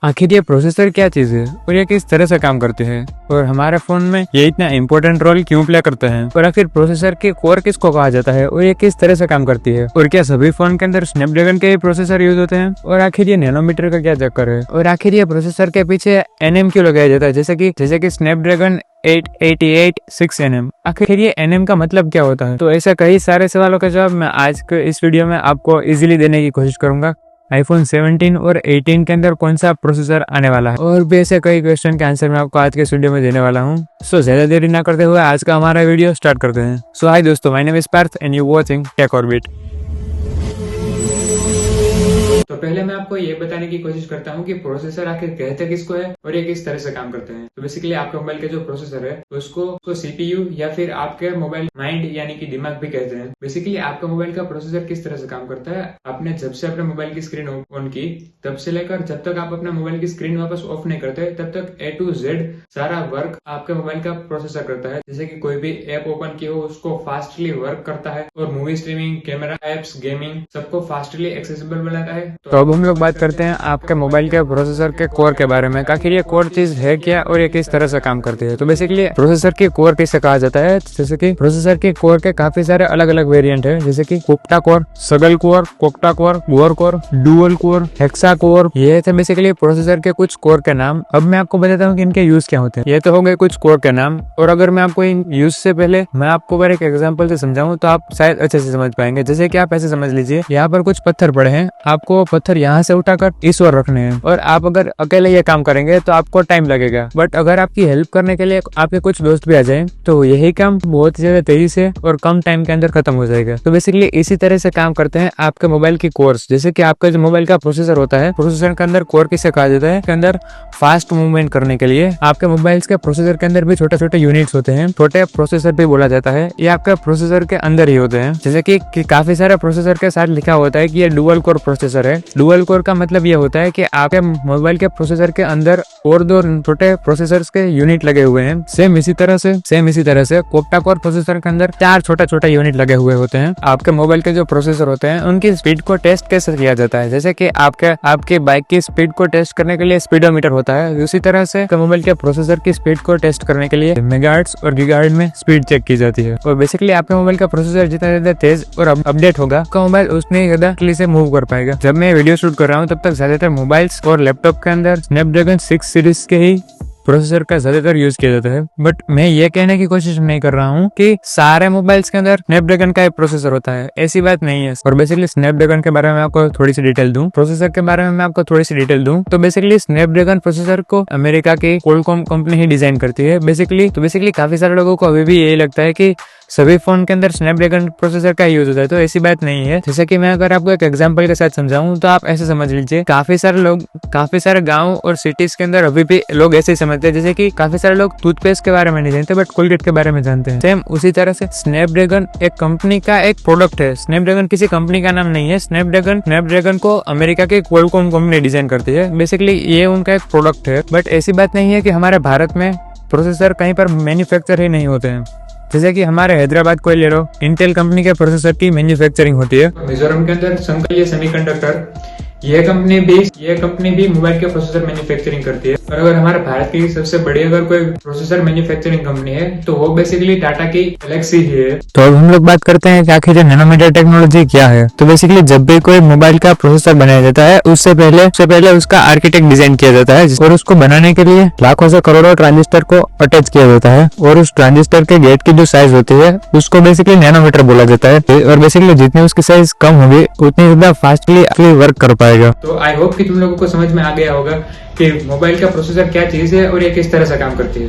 आखिर ये प्रोसेसर क्या चीज है और ये किस तरह से काम करते हैं और हमारे फोन में ये इतना इम्पोर्टेंट रोल क्यों प्ले करते हैं और आखिर प्रोसेसर के कोर किसको कहा जाता है और ये किस तरह से काम करती है और क्या सभी फोन के अंदर स्नैपड्रैगन के प्रोसेसर यूज होते हैं और आखिर ये नैनोमीटर का क्या चक्कर है और आखिर ये प्रोसेसर के पीछे एनएम क्यों लगाया जाता है जैसे कि स्नैपड्रैगन 888 6nm। आखिर ये nm का मतलब क्या होता है। तो ऐसे कई सारे सवालों का जवाब मैं आज के इस वीडियो में आपको इजीली देने की कोशिश करूंगा। आईफोन 17 और 18 के अंदर कौन सा प्रोसेसर आने वाला है और भी ऐसे कई क्वेश्चन के आंसर मैं आपको आज के इस वीडियो में देने वाला हूं। सो ज्यादा देरी ना करते हुए आज का हमारा वीडियो स्टार्ट करते हैं। सो हाय दोस्तों, my name is Parth and you watching tech orbit. तो पहले मैं आपको ये बताने की कोशिश करता हूँ कि प्रोसेसर आखिर कहते किसको है और ये किस तरह से काम करते हैं। तो बेसिकली आपके मोबाइल के जो प्रोसेसर है उसको सीपीयू या फिर आपके मोबाइल माइंड यानी कि दिमाग भी कहते हैं। बेसिकली आपका मोबाइल का प्रोसेसर किस तरह से काम करता है, आपने जब से अपने मोबाइल की स्क्रीन ऑन की तब से लेकर जब तक आप अपने मोबाइल की स्क्रीन वापस ऑफ नहीं करते तब तक A to Z सारा वर्क आपके मोबाइल का प्रोसेसर करता है। जैसे कि कोई भी ऐप ओपन की हो उसको फास्टली वर्क करता है और movie streaming, camera apps, gaming सबको फास्टली एक्सेसिबल बनाता है। तो अब हम लोग बात करते हैं आपके मोबाइल के प्रोसेसर के कोर के बारे में। आखिर ये कोर चीज है क्या और ये किस तरह से काम करती है। तो बेसिकली प्रोसेसर की कोर किसे कहा जाता है, जैसे कि प्रोसेसर के कोर के काफी सारे अलग अलग वेरिएंट है, जैसे कि octa core, single core, octa core, quad core, dual core, hexa core. ये थे बेसिकली प्रोसेसर के कुछ कोर के नाम। अब मैं आपको बताता हूँ कि इनके यूज क्या होते हैं। ये तो हो गए कुछ कोर के नाम, और अगर मैं आपको इन यूज से पहले मैं आपको एक एग्जाम्पल से समझाऊं तो आप शायद अच्छे से समझ पाएंगे। जैसे कि आप ऐसे समझ लीजिए, यहाँ पर कुछ पत्थर पड़े हैं, आपको पत्थर यहाँ से उठाकर इस ओर रखने हैं और आप अगर अकेले ये काम करेंगे तो आपको टाइम लगेगा। बट अगर आपकी हेल्प करने के लिए आपके कुछ दोस्त भी आ जाएं तो यही काम बहुत ज्यादा तेजी से और कम टाइम के अंदर खत्म हो जाएगा। तो बेसिकली इसी तरह से काम करते हैं आपके मोबाइल की कोर्स। जैसे कि आपका जो मोबाइल का प्रोसेसर होता है, प्रोसेसर के अंदर कोर किसे कहा जाता है, के अंदर फास्ट मूवमेंट करने के लिए आपके मोबाइल के प्रोसेसर के अंदर भी छोटे छोटे यूनिट्स होते हैं, छोटे प्रोसेसर भी बोला जाता है। ये आपके प्रोसेसर के अंदर ही होते हैं। जैसे कि काफी सारे प्रोसेसर के साथ लिखा होता है कि ये डुअल कोर प्रोसेसर है। डुअल कोर का मतलब ये होता है कि आपके मोबाइल के प्रोसेसर के अंदर और दो छोटे प्रोसेसर्स के यूनिट लगे हुए हैं। सेम इसी तरह से कोक्टा कोर प्रोसेसर के अंदर 4 छोटे छोटे यूनिट लगे हुए होते हैं। आपके मोबाइल के जो प्रोसेसर होते हैं उनकी स्पीड को टेस्ट कैसे किया जाता है, जैसे कि आपके बाइक की स्पीड को टेस्ट करने के लिए स्पीडोमीटर होता है, उसी तरह से मोबाइल के प्रोसेसर की स्पीड को टेस्ट करने के लिए मेगाहर्ट्ज और गीगाहर्ट्ज में स्पीड चेक की जाती है। और बेसिकली आपके मोबाइल का प्रोसेसर जितना ज्यादा तेज और अपडेट होगा, आपका मोबाइल उतनी ज्यादा से मूव कर पाएगा। जब मैं वीडियो शूट कर रहा हूँ तब तक ज्यादातर मोबाइल्स और लैपटॉप के अंदर स्नैपड्रैगन 6 सीरीज के ही प्रोसेसर का ज्यादातर यूज किया जाता है। बट मैं ये कहने की कोशिश नहीं कर रहा हूँ कि सारे मोबाइल्स के अंदर स्नैपड्रैगन का एक प्रोसेसर होता है, ऐसी बात नहीं है। और बेसिकली स्नैपड्रैगन के बारे में आपको थोड़ी सी डिटेल दूं, प्रोसेसर के बारे में मैं आपको थोड़ी सी डिटेल दूं, तो बेसिकली स्नैपड्रैगन प्रोसेसर को अमेरिका की क्वालकॉम कंपनी ही डिजाइन करती है। बेसिकली काफी सारे लोगों को अभी भी यही लगता है कि सभी फोन के अंदर स्नैपड्रैगन प्रोसेसर का यूज होता है, तो ऐसी बात नहीं है। जैसे कि मैं अगर आपको एक एग्जांपल के साथ समझाऊं तो आप ऐसे समझ लीजिए, काफी सारे गांव और सिटीज के अंदर अभी भी लोग ऐसे ही समझते हैं, जैसे कि काफी सारे लोग टूथपेस्ट के बारे में नहीं जानते बट कोलगेट के बारे में जानते हैं। सेम उसी तरह से स्नैपड्रैगन एक कंपनी का एक प्रोडक्ट है। स्नैपड्रैगन किसी कंपनी का नाम नहीं है। स्नैपड्रैगन को अमेरिका की क्वालकॉम कंपनी डिजाइन करती है। बेसिकली ये उनका एक प्रोडक्ट है। बट ऐसी बात नहीं है कि हमारे भारत में प्रोसेसर कहीं पर मैन्युफैक्चर ही नहीं होते हैं। जैसे कि हमारे हैदराबाद को ले लो, इंटेल कंपनी के प्रोसेसर की मैन्युफैक्चरिंग होती है। मिजोरम के अंदर संकल्य सेमीकंडक्टर, ये कंपनी भी मोबाइल के प्रोसेसर मैन्युफैक्चरिंग करती है। और अगर हमारे भारत की सबसे बड़ी अगर कोई प्रोसेसर मैन्युफैक्चरिंग कंपनी है तो वो बेसिकली टाटा की गैलेक्सी ही है। तो अब हम लोग बात करते हैं कि आखिर नैनोमीटर टेक्नोलॉजी क्या है। तो बेसिकली जब भी कोई मोबाइल का प्रोसेसर बनाया जाता है उससे पहले उसका आर्किटेक्ट डिजाइन किया जाता है और उसको बनाने के लिए लाखों से करोड़ों ट्रांजिस्टर को अटैच किया जाता है। और उस ट्रांजिस्टर के गेट की जो साइज होती है उसको बेसिकली नैनोमीटर बोला जाता है। और बेसिकली जितनी उसकी साइज कम होगी उतनी ज्यादा फास्टली वर्क कर पाएगा। तो आई होप कि तुम लोगों को समझ में आ गया होगा कि मोबाइल का प्रोसेसर क्या चीज है और ये किस तरह से काम करती है।